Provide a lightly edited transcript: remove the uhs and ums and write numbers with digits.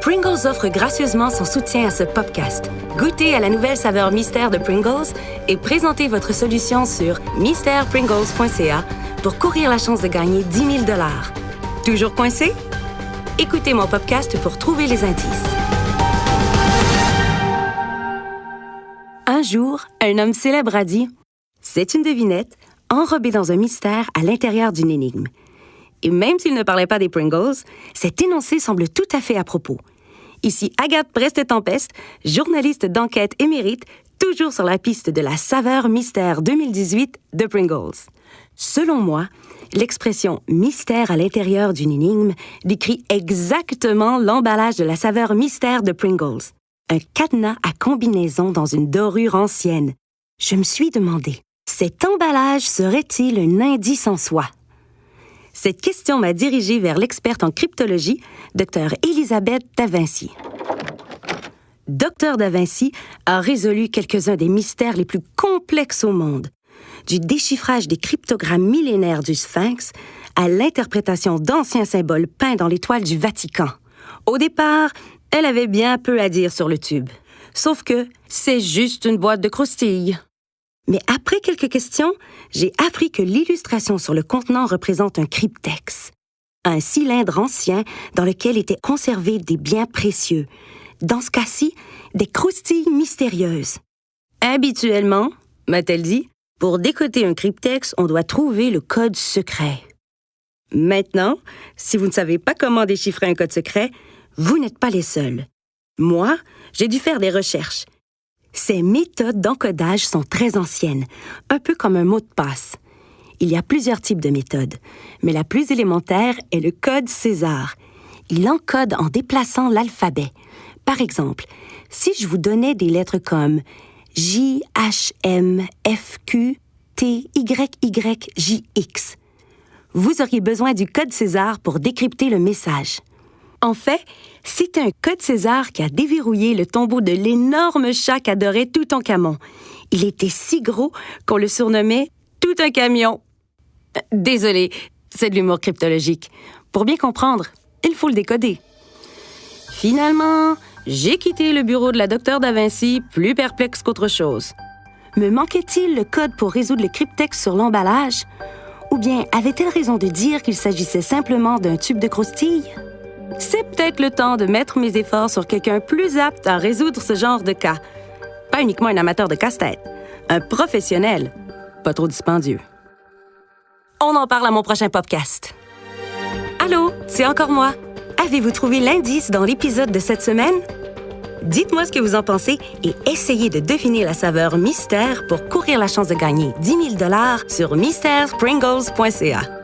Pringles offre gracieusement son soutien à ce podcast. Goûtez à la nouvelle saveur mystère de Pringles et présentez votre solution sur mysterepringles.ca pour courir la chance de gagner 10 000 $. Toujours coincé? Écoutez mon podcast pour trouver les indices. Un jour, un homme célèbre a dit « C'est une devinette enrobée dans un mystère à l'intérieur d'une énigme. » Et même s'il ne parlait pas des Pringles, cet énoncé semble tout à fait à propos. Ici Agathe Prestet-Tempeste, journaliste d'enquête émérite, toujours sur la piste de la saveur mystère 2018 de Pringles. Selon moi, l'expression « mystère à l'intérieur d'une énigme » décrit exactement l'emballage de la saveur mystère de Pringles. Un cadenas à combinaison dans une dorure ancienne. Je me suis demandé, cet emballage serait-il un indice en soi? Cette question m'a dirigée vers l'experte en cryptologie, Dr. Elisabeth Davinci. Dr. Davinci a résolu quelques-uns des mystères les plus complexes au monde, du déchiffrage des cryptogrammes millénaires du Sphinx à l'interprétation d'anciens symboles peints dans les toiles du Vatican. Au départ, elle avait bien peu à dire sur le tube. Sauf que c'est juste une boîte de croustilles. Mais après quelques questions, j'ai appris que l'illustration sur le contenant représente un cryptex, un cylindre ancien dans lequel étaient conservés des biens précieux. Dans ce cas-ci, des croustilles mystérieuses. Habituellement, m'a-t-elle dit, pour décoder un cryptex, on doit trouver le code secret. Maintenant, si vous ne savez pas comment déchiffrer un code secret, vous n'êtes pas les seuls. Moi, j'ai dû faire des recherches. Ces méthodes d'encodage sont très anciennes, un peu comme un mot de passe. Il y a plusieurs types de méthodes, mais la plus élémentaire est le code César. Il encode en déplaçant l'alphabet. Par exemple, si je vous donnais des lettres comme J, H, M, F, Q, T, Y, Y, J, X, vous auriez besoin du code César pour décrypter le message. En fait, c'est un code César qui a déverrouillé le tombeau de l'énorme chat qu'adorait Toutankhamon. Il était si gros qu'on le surnommait « tout un camion ». Désolée, c'est de l'humour cryptologique. Pour bien comprendre, il faut le décoder. Finalement, j'ai quitté le bureau de la Dr. Davinci plus perplexe qu'autre chose. Me manquait-il le code pour résoudre le cryptex sur l'emballage? Ou bien avait-elle raison de dire qu'il s'agissait simplement d'un tube de croustilles? C'est peut-être le temps de mettre mes efforts sur quelqu'un plus apte à résoudre ce genre de cas. Pas uniquement un amateur de casse-tête, un professionnel, pas trop dispendieux. On en parle à mon prochain podcast. Allô, c'est encore moi. Avez-vous trouvé l'indice dans l'épisode de cette semaine? Dites-moi ce que vous en pensez et essayez de deviner la saveur mystère pour courir la chance de gagner 10 000 $ sur mysterepringles.ca.